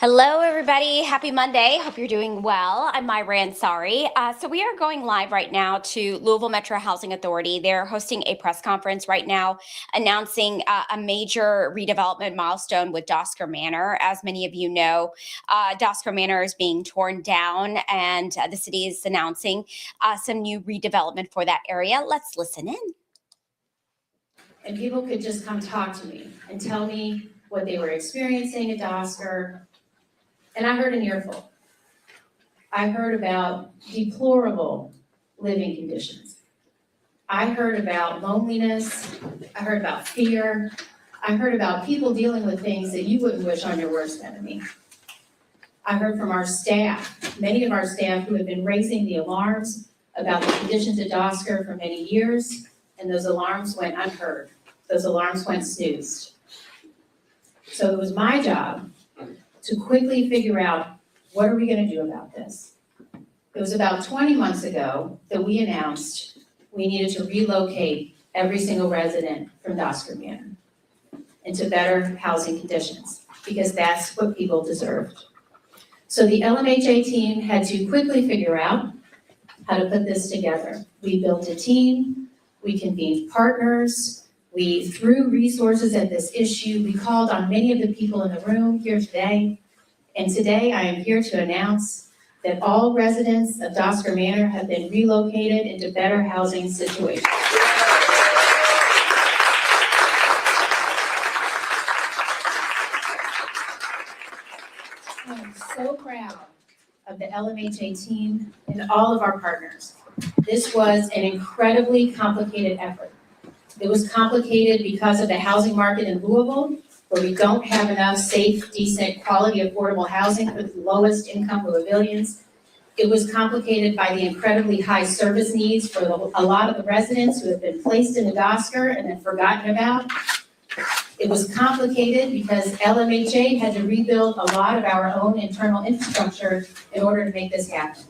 Hello, everybody. Happy Monday. Hope you're doing well. I'm Myra Ansari. So we are going live right now to Louisville Metro Housing Authority. They're hosting a press conference right now announcing a major redevelopment milestone with Dosker Manor. As many of you know, Dosker Manor is being torn down and the city is announcing some new redevelopment for that area. Let's listen in. And people could just come talk to me and tell me what they were experiencing at Dosker. And I heard an earful. I heard about deplorable living conditions. I heard about loneliness. I heard about fear. I heard about people dealing with things that you wouldn't wish on your worst enemy. I heard from our staff, many of our staff who have been raising the alarms about the conditions at Dosker for many years, and those alarms went unheard. Those alarms went snoozed. So it was my job to quickly figure out, what are we gonna do about this? It was about 20 months ago that we announced we needed to relocate every single resident from Dosker Manor into better housing conditions, because that's what people deserved. So the LMHA team had to quickly figure out how to put this together. We built a team, we convened partners, we threw resources at this issue. We called on many of the people in the room here today. And today I am here to announce that all residents of Dosker Manor have been relocated into better housing situations. I'm so proud of the LMHA team and all of our partners. This was an incredibly complicated effort. It was complicated because of the housing market in Louisville, where we don't have enough safe, decent, quality, affordable housing for the lowest income Louisvillians. It was complicated by the incredibly high service needs for a lot of the residents who have been placed in the Dosker and then forgotten about. It was complicated because LMHA had to rebuild a lot of our own internal infrastructure in order to make this happen.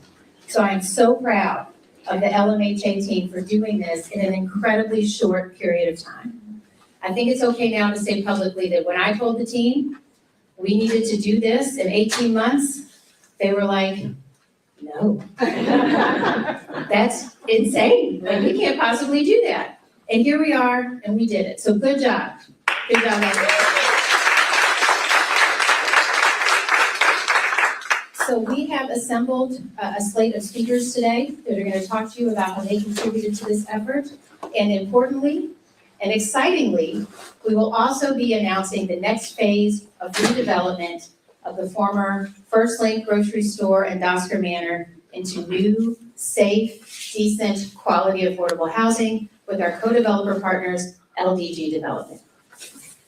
So I am so proud of the LMHA team for doing this in an incredibly short period of time. I think it's okay now to say publicly that when I told the team we needed to do this in 18 months, they were like, no. That's insane. Like, we can't possibly do that. And here we are, and we did it. So good job. Good job, everyone. So we have assembled a slate of speakers today that are going to talk to you about how they contributed to this effort. And importantly, and excitingly, we will also be announcing the next phase of redevelopment of the former First Link grocery store and Dosker Manor into new, safe, decent, quality, affordable housing with our co-developer partners, LDG Development.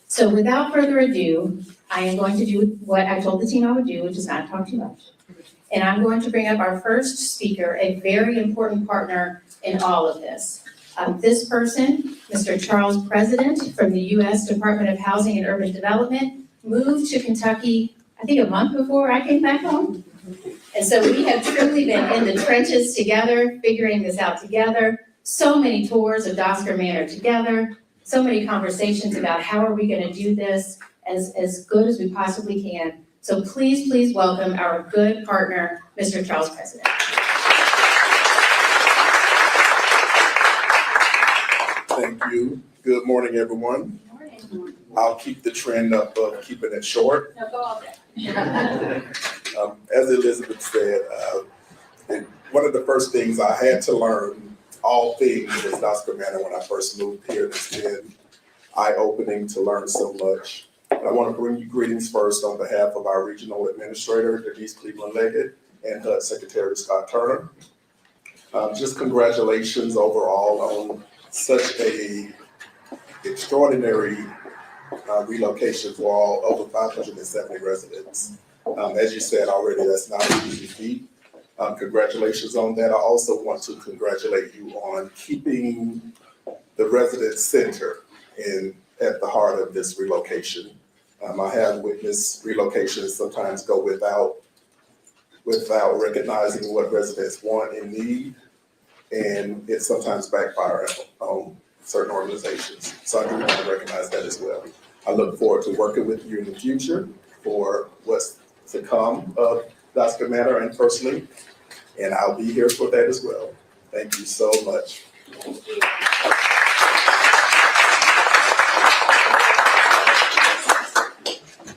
So without further ado, I am going to do what I told the team I would do, which is not talk too much. And I'm going to bring up our first speaker, a very important partner in all of this. This person, Mr. Charles President from the U.S. Department of Housing and Urban Development, moved to Kentucky, I think a month before I came back home. And so we have truly been in the trenches together, figuring this out together. So many tours of Dosker Manor together, so many conversations about how are we going to do this as good as we possibly can. So please, please welcome our good partner, Mr. Charles President. Thank you. Good morning, everyone. Good morning. I'll keep the trend up of keeping it short. No, go all day. As Elizabeth said, one of the first things I had to learn, all things, was Dosker Manor when I first moved here. It's been eye-opening to learn so much. I want to bring you greetings first on behalf of our regional administrator, Denise Cleveland-Leggett, and HUD Secretary Scott Turner. Just congratulations overall on such a extraordinary relocation for all over 570 residents. As you said already, that's not an easy feat. Congratulations on that. I also want to congratulate you on keeping the resident center at the heart of this relocation. I have witnessed relocations sometimes go without recognizing what residents want and need, and it sometimes backfires on certain organizations. So I do want to recognize that as well. I look forward to working with you in the future for what's to come of Dosker Manor and personally, and I'll be here for that as well. Thank you so much. Thank you.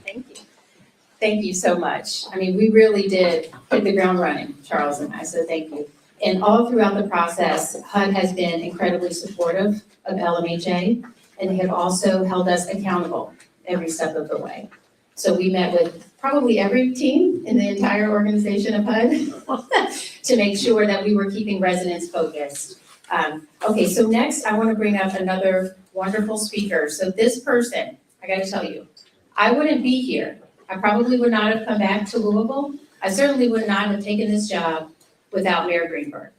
Thank you. Thank you so much. I mean, we really did hit the ground running, Charles and I, so thank you. And all throughout the process, HUD has been incredibly supportive of LMHA, and they have also held us accountable every step of the way. So we met with probably every team in the entire organization of HUD to make sure that we were keeping residents focused. Okay, so next I want to bring up another wonderful speaker. So this person, I got to tell you, I wouldn't be here. I probably would not have come back to Louisville. I certainly would not have taken this job without Mayor Greenberg.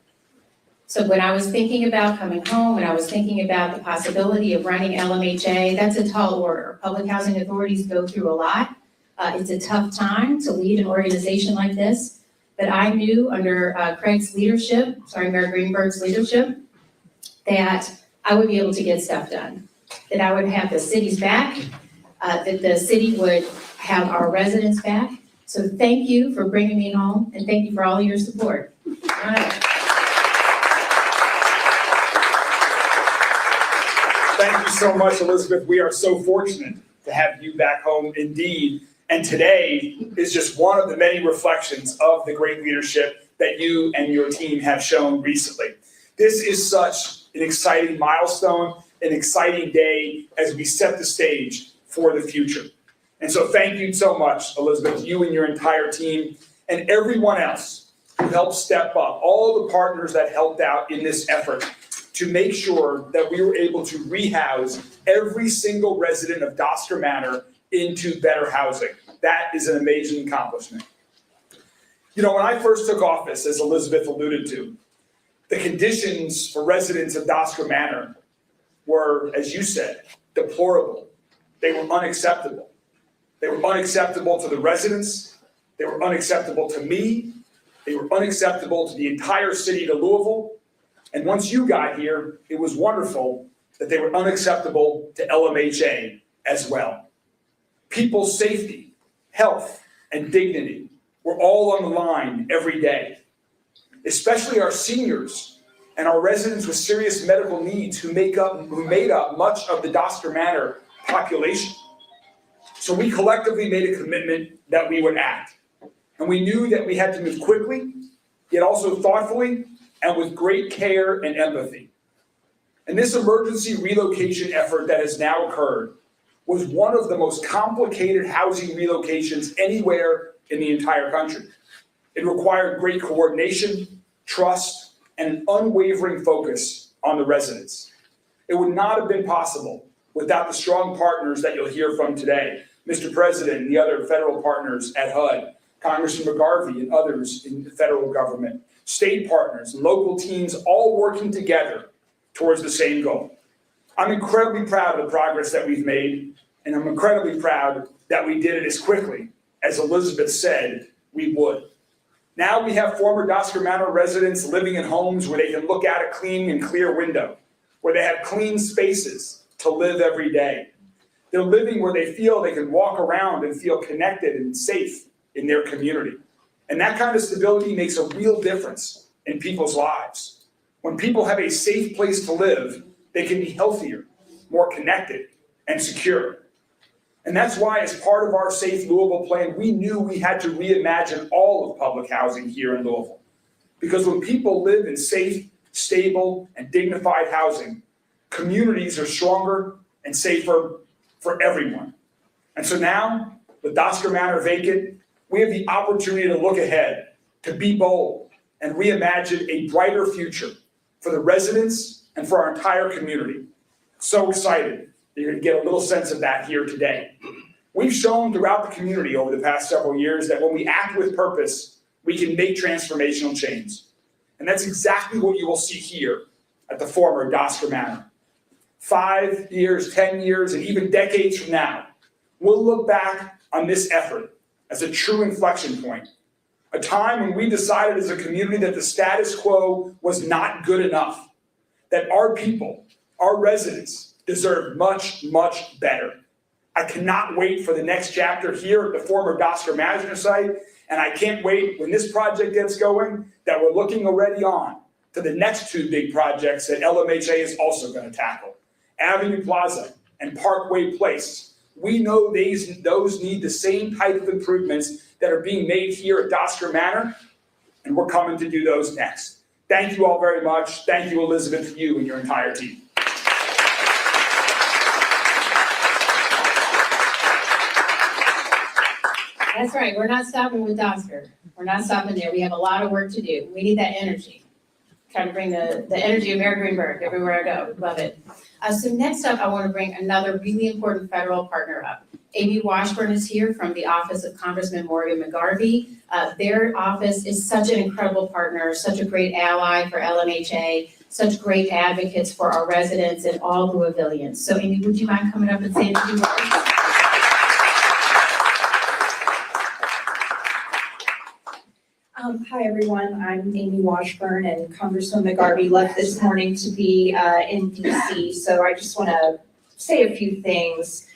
So when I was thinking about coming home, when I was thinking about the possibility of running LMHA, that's a tall order. Public housing authorities go through a lot. It's a tough time to lead an organization like this, but I knew under Mayor Greenberg's leadership, that I would be able to get stuff done, that I would have the city's back, that the city would have our residents back. So thank you for bringing me home, and thank you for all your support. All right. Thank you so much, Elizabeth. We are so fortunate to have you back home indeed. And today is just one of the many reflections of the great leadership that you and your team have shown recently. This is such an exciting milestone, an exciting day as we set the stage for the future. And so thank you so much, Elizabeth, you and your entire team, and everyone else who helped step up, all the partners that helped out in this effort to make sure that we were able to rehouse every single resident of Dosker Manor into better housing. That is an amazing accomplishment. You know, when I first took office, as Elizabeth alluded to, the conditions for residents of Dosker Manor were, as you said, deplorable. They were unacceptable. They were unacceptable to the residents. They were unacceptable to me. They were unacceptable to the entire city of Louisville. And once you got here, it was wonderful that they were unacceptable to LMHA as well. People's safety, health, and dignity were all on the line every day, especially our seniors and our residents with serious medical needs who made up much of the Dosker Manor population. So we collectively made a commitment that we would act. And we knew that we had to move quickly, yet also thoughtfully and with great care and empathy. And this emergency relocation effort that has now occurred was one of the most complicated housing relocations anywhere in the entire country. It required great coordination, trust, and an unwavering focus on the residents. It would not have been possible without the strong partners that you'll hear from today, Mr. President and the other federal partners at HUD, Congressman McGarvey and others in the federal government, state partners, local teams, all working together towards the same goal. I'm incredibly proud of the progress that we've made, and I'm incredibly proud that we did it as quickly as Elizabeth said we would. Now we have former Dosker Manor residents living in homes where they can look out a clean and clear window, where they have clean spaces to live every day. They're living where they feel they can walk around and feel connected and safe in their community. And that kind of stability makes a real difference in people's lives. When people have a safe place to live, they can be healthier, more connected, and secure. And that's why, as part of our Safe Louisville plan, we knew we had to reimagine all of public housing here in Louisville. Because when people live in safe, stable, and dignified housing, communities are stronger and safer for everyone. And so now, with Dosker Manor vacant, we have the opportunity to look ahead, to be bold, and reimagine a brighter future for the residents and for our entire community. So excited that you're going to get a little sense of that here today. We've shown throughout the community over the past several years that when we act with purpose, we can make transformational change. And that's exactly what you will see here at the former Dosker Manor. 5 years, 10 years, and even decades from now, we'll look back on this effort as a true inflection point, a time when we decided as a community that the status quo was not good enough, that our people, our residents, deserve much, much better. I cannot wait for the next chapter here at the former Dosker Manor site, and I can't wait when this project gets going that we're looking already on to the next two big projects that LMHA is also going to tackle. Avenue Plaza and Parkway Place. We know those need the same type of improvements that are being made here at Dosker Manor, and we're coming to do those next. Thank you all very much. Thank you, Elizabeth, you and your entire team. That's right, we're not stopping with Dosker. We're not stopping there. We have a lot of work to do. We need that energy. Trying to bring the energy of Mayor Greenberg everywhere I go. Love it. So next up, I want to bring another really important federal partner up. Amy Washburn is here from the office of Congressman Morgan McGarvey. Their office is such an incredible partner, such a great ally for LMHA, such great advocates for our residents and all Louisvillians. So Amy, would you mind coming up and saying a few words? Hi, everyone. I'm Amy Washburn, and Congressman McGarvey left this morning to be in DC, so I just want to say a few things.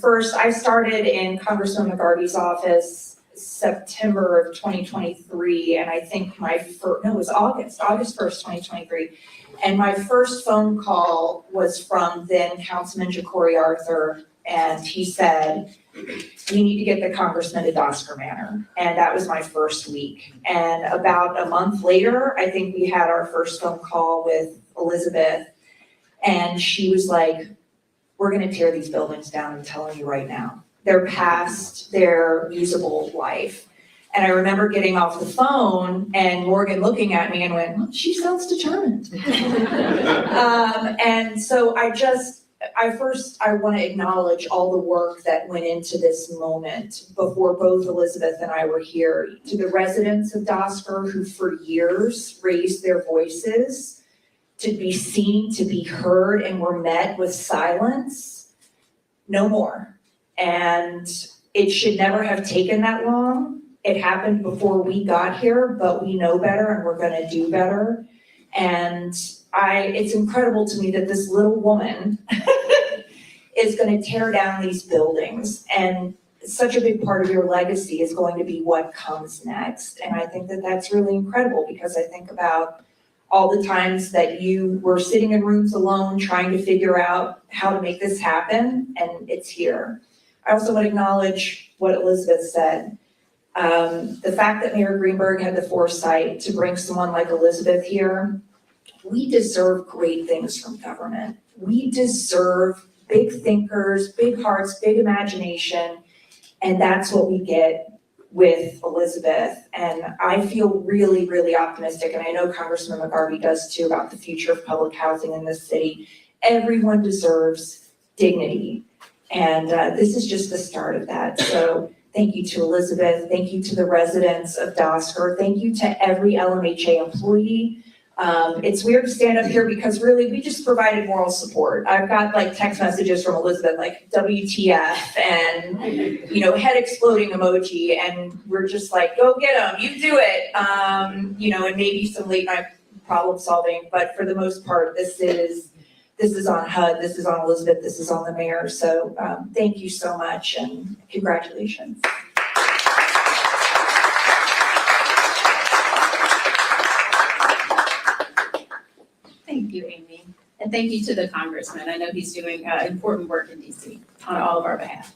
First, I started in Congressman McGarvey's office September of 2023, and I think it was August 1st, 2023. And my first phone call was from then Councilman Ja'Cory Arthur, and he said, "We need to get the congressman to Dosker Manor." And that was my first week. And about a month later, I think we had our first phone call with Elizabeth. And she was like, "We're gonna tear these buildings down, I'm telling you right now. They're past their usable life." And I remember getting off the phone and Morgan looking at me and went, "Well, she sounds determined." And so I want to acknowledge all the work that went into this moment before both Elizabeth and I were here. To the residents of Dosker who for years raised their voices to be seen, to be heard, and were met with silence, no more. And it should never have taken that long. It happened before we got here, but we know better and we're going to do better. And it's incredible to me that this little woman is going to tear down these buildings, and such a big part of your legacy is going to be what comes next. And I think that that's really incredible, because I think about all the times that you were sitting in rooms alone trying to figure out how to make this happen, and it's here. I also want to acknowledge what Elizabeth said. The fact that Mayor Greenberg had the foresight to bring someone like Elizabeth here. We deserve great things from government. We deserve big thinkers, big hearts, big imagination, and that's what we get with Elizabeth. And I feel really, really optimistic, and I know Congressman McGarvey does too, about the future of public housing in this city. Everyone deserves dignity, and this is just the start of that. So thank you to Elizabeth, thank you to the residents of Dosker, thank you to every LMHA employee. It's weird to stand up here because really we just provided moral support. I've got like text messages from Elizabeth like WTF and, head exploding emoji, and we're just like, go get them, you do it. And maybe some late night problem solving, but for the most part, this is on HUD, this is on Elizabeth, this is on the mayor. So thank you so much and congratulations. Thank you, Amy. And thank you to the congressman. I know he's doing important work in DC on all of our behalf.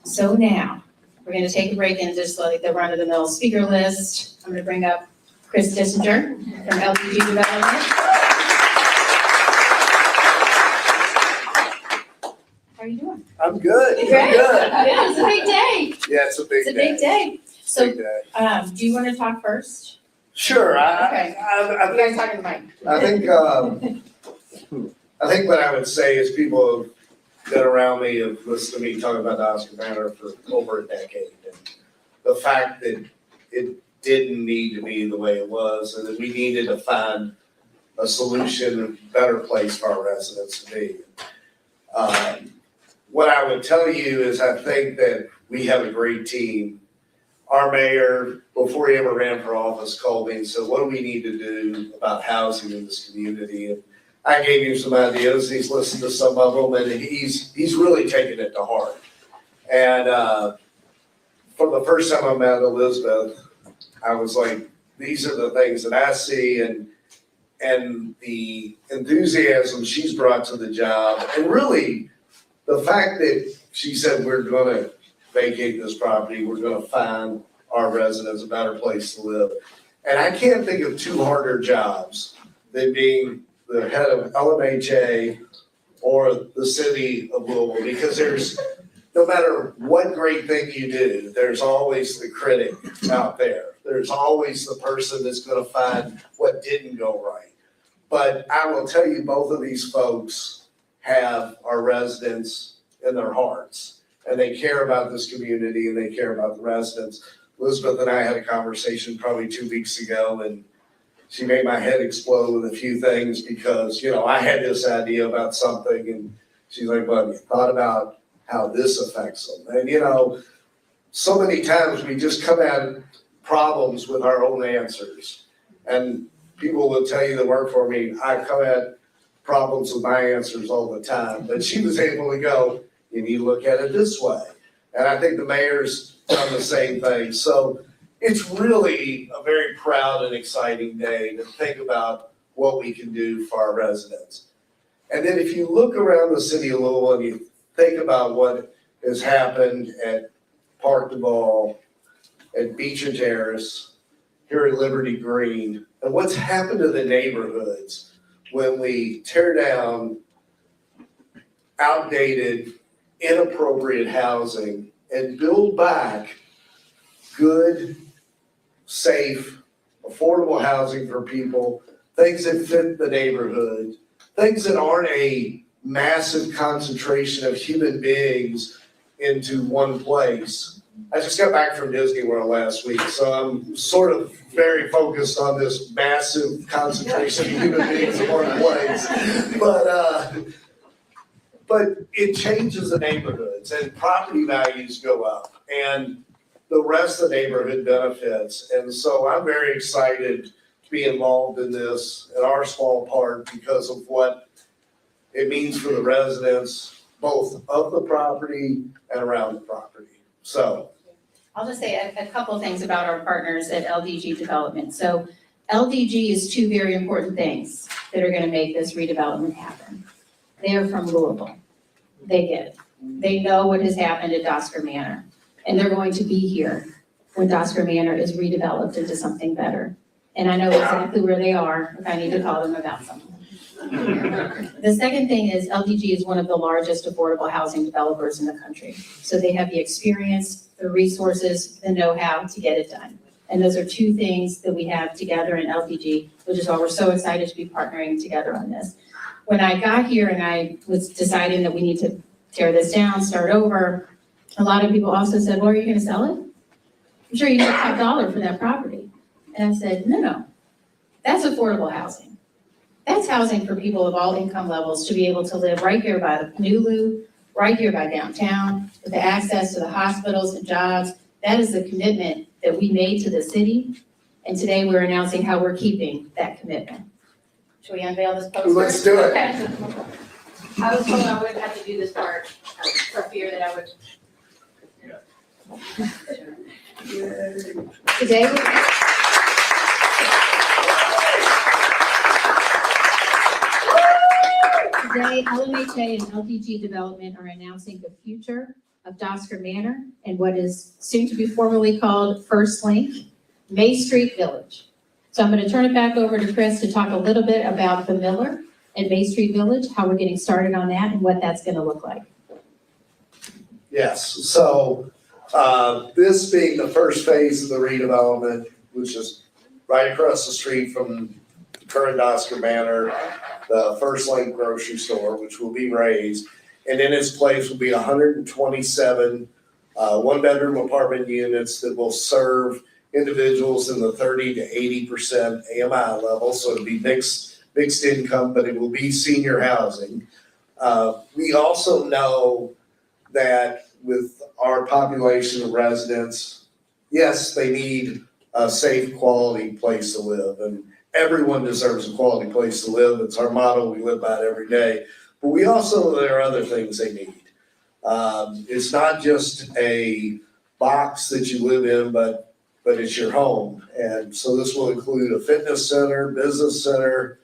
So now, we're going to take a break and just like the run-of-the-mill speaker list. I'm going to bring up Chris Dissinger from LPG Development. How are you doing? I'm good. Great. I'm good. Yeah, it's a big day. Yeah, it's a big It's a day. big day. So, Big day. do you want to talk first? Sure. Okay. I You guys talking to Mike? I think what I would say is people have been around me, have listened to me talk about Dosker Manor for over a decade. And the fact that it didn't need to be the way it was, and that we needed to find a solution, a better place for our residents to be. What I would tell you is I think that we have a great team. Our mayor, before he ever ran for office, called me and said, what do we need to do about housing in this community? And I gave him some ideas, he's listened to some of them, and he's really taken it to heart. And from the first time I met Elizabeth, I was like, these are the things that I see, and the enthusiasm she's brought to the job, and really the fact that she said we're gonna vacate this property, we're gonna find our residents a better place to live. And I can't think of two harder jobs than being the head of LMHA or the city of Louisville, because there's, no matter what great thing you do, there's always the critic out there. There's always the person that's gonna find what didn't go right. But I will tell you, both of these folks have our residents in their hearts, and they care about this community and they care about the residents. Elizabeth and I had a conversation probably 2 weeks ago, and she made my head explode with a few things because, you know, I had this idea about something, and she's like, well, you thought about how this affects them? And, you know, so many times we just come at problems with our own answers. And people will tell you that work for me, I come at problems with my answers all the time. But she was able to go, you need to look at it this way. And I think the mayor's done the same thing. So it's really a very proud and exciting day to think about what we can do for our residents. And then if you look around the city of Louisville and you think about what has happened at Park DeVal, at Beecher Terrace, here at Liberty Green, and what's happened to the neighborhoods when we tear down outdated, inappropriate housing and build back good, safe, affordable housing for people, things that fit the neighborhood, things that aren't a massive concentration of human beings into one place. I just got back from Disney World last week, so I'm sort of very focused on this massive concentration of human beings in one place. But it changes the neighborhoods and property values go up and the rest of the neighborhood benefits. And so I'm very excited to be involved in this in our small part because of what it means for the residents, both of the property and around the property. So I'll just say a couple things about our partners at LDG Development. So LDG is two very important things that are gonna make this redevelopment happen. They are from Louisville. They get it. They know what has happened at Dosker Manor. And they're going to be here when Dosker Manor is redeveloped into something better. And I know exactly where they are if I need to call them about something. The second thing is LDG is one of the largest affordable housing developers in the country. So they have the experience, the resources, the know-how to get it done. And those are two things that we have together in LDG, which is why we're so excited to be partnering together on this. When I got here and I was deciding that we need to tear this down, start over, a lot of people also said, well, are you gonna sell it? I'm sure you get top dollar for that property. And I said, no, that's affordable housing. That's housing for people of all income levels to be able to live right here by the new loop, right here by downtown, with the access to the hospitals and jobs. That is the commitment that we made to the city. And today we're announcing how we're keeping that commitment. Should we unveil this poster? Let's do it. Okay. I was told I wouldn't have to do this part for fear that I would. Today, LMHA and LDG Development are announcing the future of Dosker Manor and what is soon to be formally called First Link, May Street Village. So I'm going to turn it back over to Chris to talk a little bit about the Miller and May Street Village, how we're getting started on that and what that's going to look like. yes, so this being the first phase of the redevelopment, which is right across the street from the current Dosker Manor, the First Link grocery store, which will be raised. And in its place will be 127 one-bedroom apartment units that will serve individuals in the 30 to 80% AMI level. So it'll be mixed income, but it will be senior housing. We also know that with our population of residents, yes, they need a safe, quality place to live. And everyone deserves a quality place to live. It's our motto. We live by it every day. But we also, there are other things they need. It's not just a box that you live in, but it's your home. And so this will include a fitness center, business center,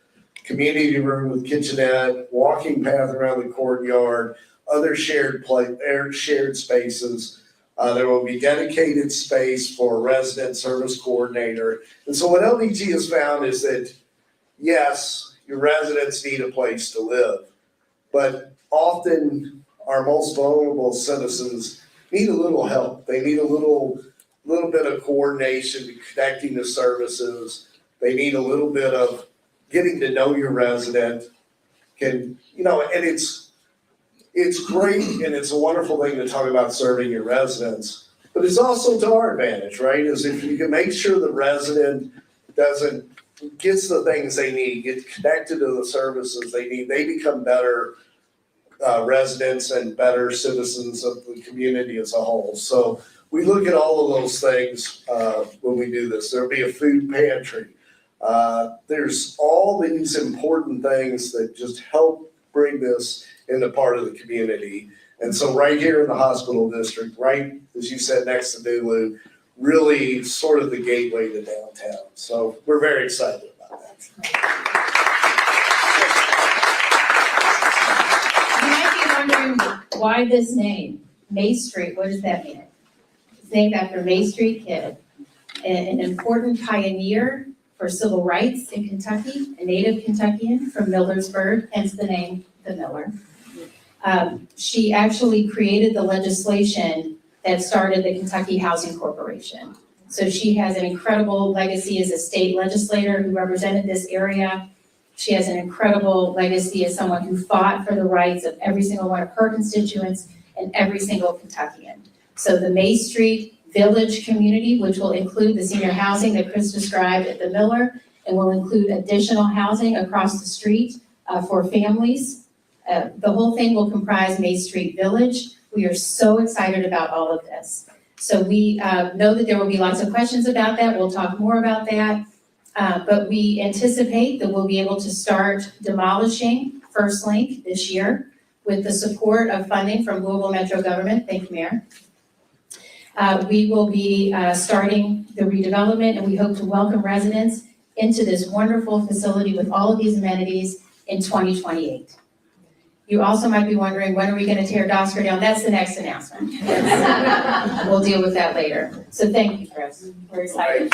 community room with kitchenette, walking path around the courtyard, other shared spaces. There will be dedicated space for a resident service coordinator. And so what LDG has found is that, yes, your residents need a place to live, but often our most vulnerable citizens need a little help. They need a little bit of coordination, connecting to services. They need a little bit of getting to know your resident. And it's great and it's a wonderful thing to talk about serving your residents, but it's also to our advantage, right? Is if you can make sure the resident gets the things they need, get connected to the services they need, they become better residents and better citizens of the community as a whole. So we look at all of those things when we do this. There'll be a food pantry. There's all these important things that just help bring this into part of the community. And so right here in the hospital district, right, as you said, next to Nulu, really sort of the gateway to downtown. So we're very excited about that. You might be wondering why this name, May Street, what does that mean? It's named after May Street Kid, an important pioneer for civil rights in Kentucky, a native Kentuckian from Millersburg, hence the name, the Miller. She actually created the legislation that started the Kentucky Housing Corporation. So she has an incredible legacy as a state legislator who represented this area. She has an incredible legacy as someone who fought for the rights of every single one of her constituents and every single Kentuckian. So the May Street Village community, which will include the senior housing that Chris described at the Miller, and will include additional housing across the street for families. The whole thing will comprise May Street Village. We are so excited about all of this. So we know that there will be lots of questions about that. We'll talk more about that. But we anticipate that we'll be able to start demolishing First Link this year with the support of funding from Louisville Metro Government. Thank you, Mayor. We will be starting the redevelopment, and we hope to welcome residents into this wonderful facility with all of these amenities in 2028. You also might be wondering, when are we going to tear Dosker down? That's the next announcement. We'll deal with that later. So thank you, Chris. We're excited.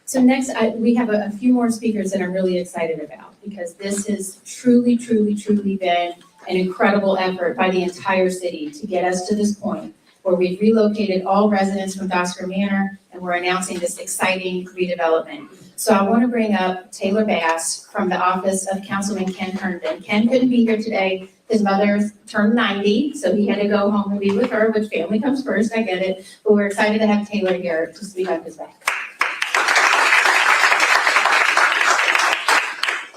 So next, we have a few more speakers that I'm really excited about, because this has truly been an incredible effort by the entire city to get us to this point where we've relocated all residents from Dosker Manor, and we're announcing this exciting redevelopment. So I want to bring up Taylor Bass from the office of Councilman Ken Herndon. Ken couldn't be here today. His mother turned 90, so he had to go home and be with her, which family comes first, I get it. But we're excited to have Taylor here to speak on his behalf.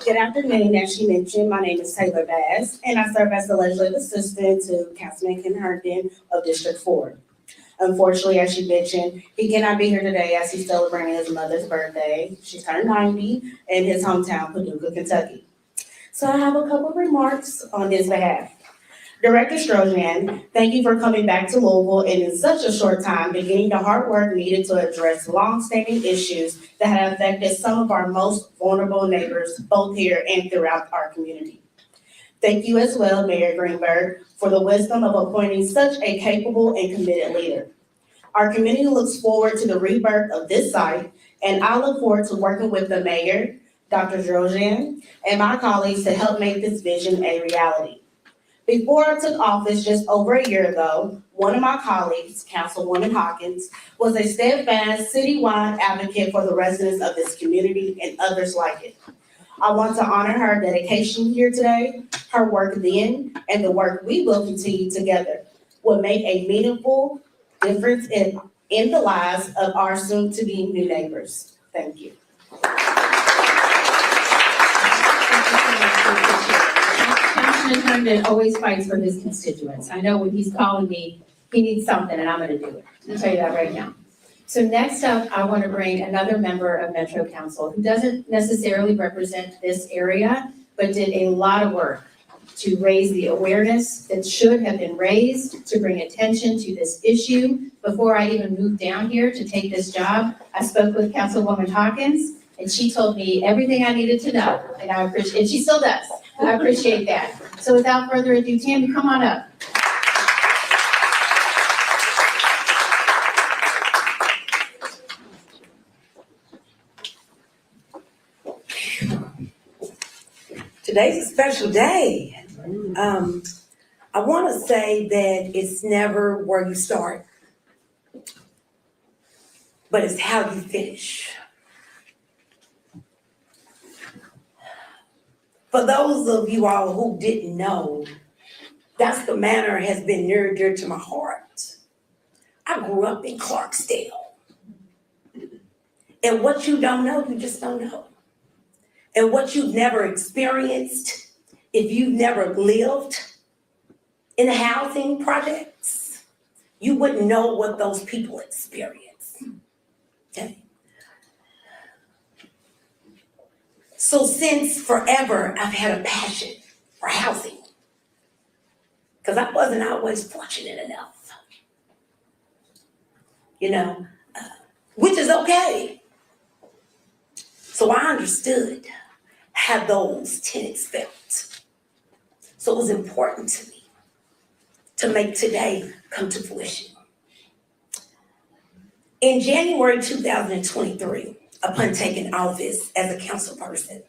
Good afternoon. As she mentioned, my name is Taylor Bass, and I serve as the legislative assistant to Councilman Ken Herndon of District 4. Unfortunately, as she mentioned, he cannot be here today as he's celebrating his mother's birthday. She turned 90 in his hometown, Paducah, Kentucky. So I have a couple of remarks on his behalf. Director Strojan, thank you for coming back to Louisville and in such a short time beginning the hard work needed to address long-standing issues that have affected some of our most vulnerable neighbors, both here and throughout our community. Thank you as well, Mayor Greenberg, for the wisdom of appointing such a capable and committed leader. Our community looks forward to the rebirth of this site, and I look forward to working with the mayor, Dr. Strojan, and my colleagues to help make this vision a reality. Before I took office just over a year ago, one of my colleagues, Councilwoman Hawkins, was a steadfast citywide advocate for the residents of this community and others like it. I want to honor her dedication here today. Her work then and the work we will continue together will make a meaningful difference in the lives of our soon-to-be new neighbors. Thank you. Councilman Herndon always fights for his constituents. I know when he's calling me, He needs something, and I'm gonna do it. I'll tell you that right now. So next up, I want to bring another member of Metro Council who doesn't necessarily represent this area, but did a lot of work to raise the awareness that should have been raised, to bring attention to this issue. Before I even moved down here to take this job, I spoke with Councilwoman Hawkins, and she told me everything I needed to know, and I appreciate, and she still does. I appreciate that. So without further ado, Tammy, come on up. Today's a special day. I want to say that it's never where you start, but it's how you finish. For those of you all who didn't know, Dosker Manor has been near and dear to my heart. I grew up in Clarksdale. And what you don't know, you just don't know. And what you've never experienced, if you've never lived in the housing projects, you wouldn't know what those people experience. Okay? So since forever, I've had a passion for housing, because I wasn't always fortunate enough, which is okay. So I understood how those tenants felt. So it was important to me to make today come to fruition. In January 2023, upon taking office as a council person,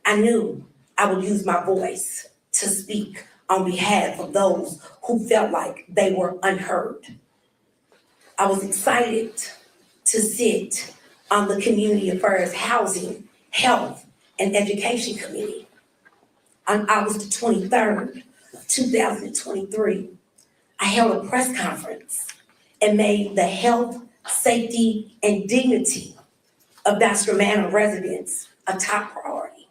I knew I would use my voice to speak on behalf of those who felt like they were unheard. I was excited to sit on the Community Affairs, Housing, Health, and Education Committee. On August 23rd, 2023, I held a press conference and made the health, safety, and dignity of Dosker Manor residents a top priority.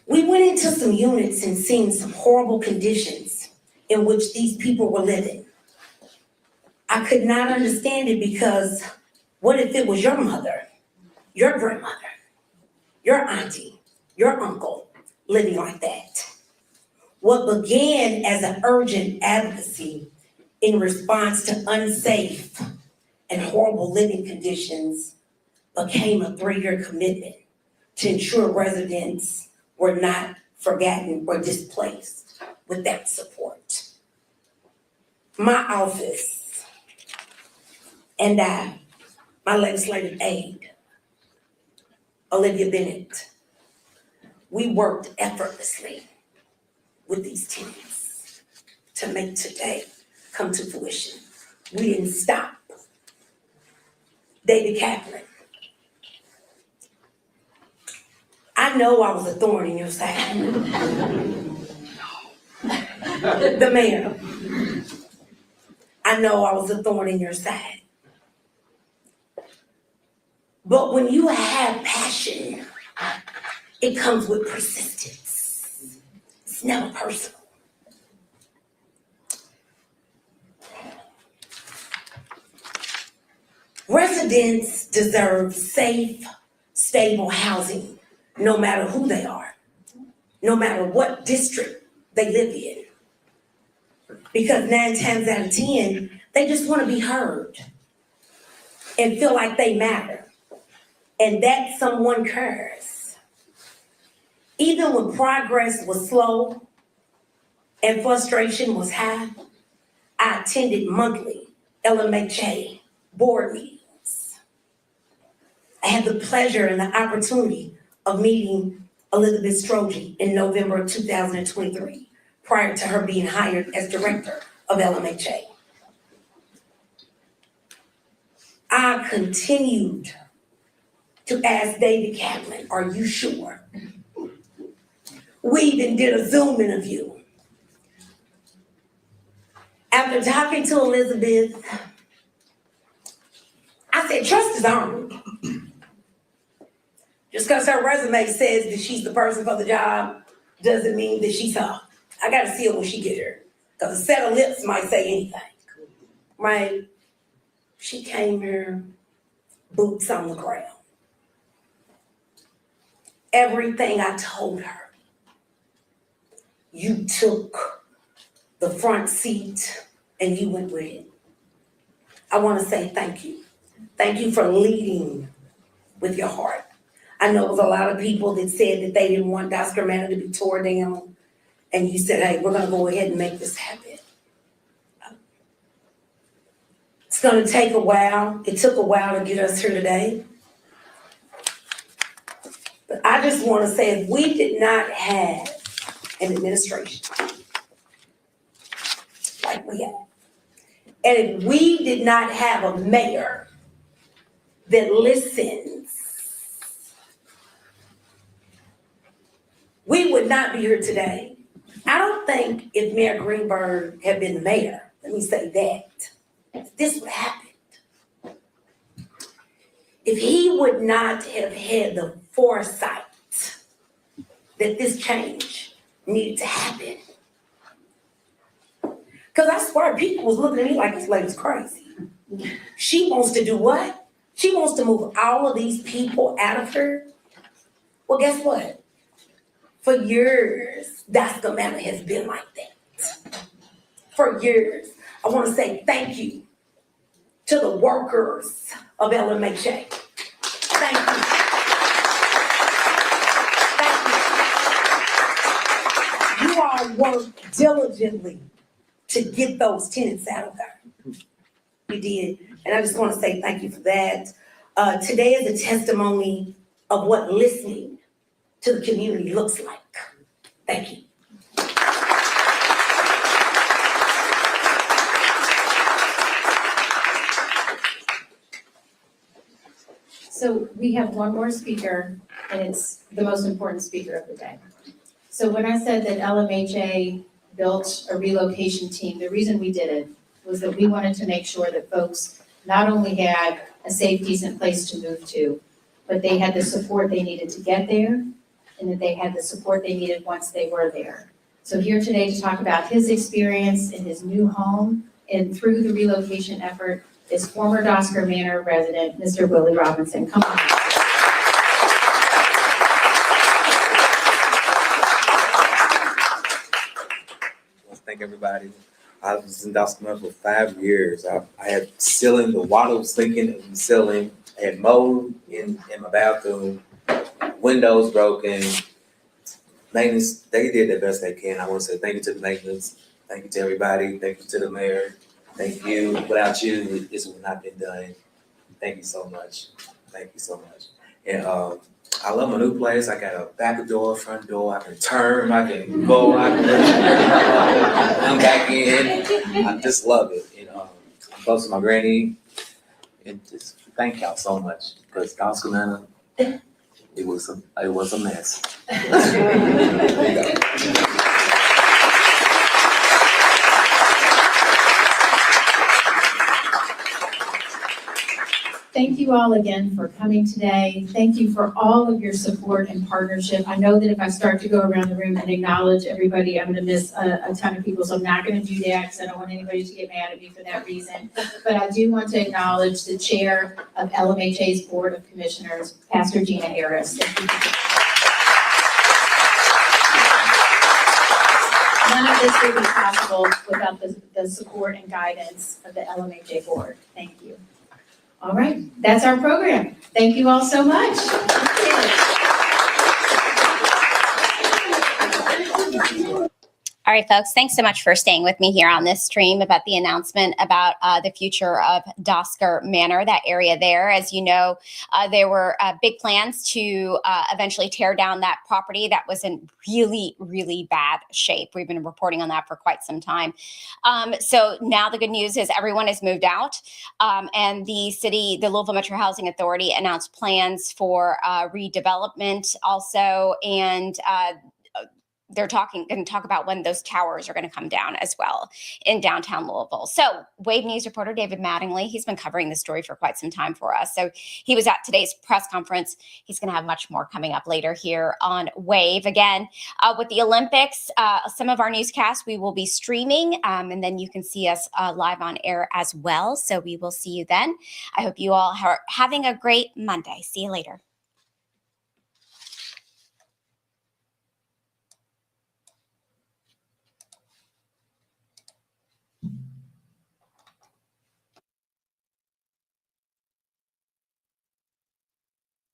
We went into some units and seen some horrible conditions in which these people were living. I could not understand it because what if it was your mother, your grandmother, your auntie, your uncle living like that? What began as an urgent advocacy in response to unsafe and horrible living conditions became a 3-year commitment to ensure residents were not forgotten or displaced without support. My office and I, my legislative aide, Olivia Bennett, we worked effortlessly with these tenants to make today come to fruition. We didn't stop. David Kaplan, I know I was a thorn in your side. The mayor, I know I was a thorn in your side. But when you have passion, it comes with persistence. It's never personal. Residents deserve safe, stable housing, no matter who they are, no matter what district they live in. Because 9 times out of 10, they just want to be heard and feel like they matter, and that someone cares. Even when progress was slow and frustration was high, I attended monthly LMHA board meetings. I had the pleasure and the opportunity of meeting Elizabeth Stroji in November of 2023, prior to her being hired as director of LMHA. I continued to ask David Kaplan, are you sure? We even did a Zoom interview. After talking to Elizabeth, I said, trust is earned. Just because her resume says that she's the person for the job doesn't mean that she's her. I gotta see her when she get here, because a set of lips might say anything, right? She came here, boots on the ground. Everything I told her, you took the front seat and you went with it. I want to say thank you. Thank you for leading with your heart. I know there was a lot of people that said that they didn't want Dosker Manor to be tore down, and you said, hey, we're gonna go ahead and make this happen. It's gonna take a while. It took a while to get us here today. But I just wanna say, if we did not have an administration like we have, and if we did not have a mayor that listens, we would not be here today. I don't think if Mayor Greenberg had been the mayor, let me say that, this would happen. If he would not have had the foresight that this change needed to happen. Because I swear people was looking at me like this lady's crazy. She wants to do what? She wants to move all of these people out of her. Well, guess what? For years, Dosker Manor has been like that. For years. I want to say thank you to the workers of LMHA. Thank you. Thank you. You all worked diligently to get those tenants out of there. You did. And I just want to say thank you for that. Today is a testimony of what listening to the community looks like. Thank you. So we have one more speaker, and it's the most important speaker of the day. So when I said that LMHA built a relocation team, the reason we did it was that we wanted to make sure that folks not only had a safe, decent place to move to, but they had the support they needed to get there, and that they had the support they needed once they were there. So here today to talk about his experience in his new home and through the relocation effort is former Dosker Manor resident, Mr. Willie Robinson. Come on. Thank everybody. I was in Dosker Manor for 5 years. I had ceiling, the water was leaking in the ceiling, I had mold in my bathroom, windows broken. Maintenance, they did the best they can. I want to say thank you to the maintenance, thank you to everybody, thank you to the mayor, thank you. Without you, this would not been done. Thank you so much. Thank you so much. And I love my new place. I got a back door, front door. I can turn, I can go, I can come back in. I just love it. You know, I'm close to my granny. And just thank y'all so much because Dosker Manor, it was a mess. Thank you all again for coming today. Thank you for all of your support and partnership. I know that if I start to go around the room and acknowledge everybody, I'm gonna miss a ton of people, so I'm not gonna do that because I don't want anybody to get mad at me for that reason. But I do want to acknowledge the chair of LMHA's Board of Commissioners, Pastor Gina Harris. Thank you for none of this would be possible without the support and guidance of the LMHA board. Thank you. All right, that's our program. Thank you all so much. All right, folks, thanks so much for staying with me here on this stream about the announcement about the future of Dosker Manor, that area there. As you know, there were big plans to eventually tear down that property that was in really, really bad shape. We've been reporting on that for quite some time. So now the good news is everyone has moved out, and the Louisville Metro Housing Authority announced plans for redevelopment also, and they're going to talk about when those towers are going to come down as well in downtown Louisville. So Wave News reporter David Mattingly, he's been covering this story for quite some time for us. So he was at today's press conference. He's going to have much more coming up later here on Wave. Again, with the Olympics, some of our newscasts we will be streaming, and then you can see us live on air as well. So we will see you then. I hope you all are having a great Monday. See you later.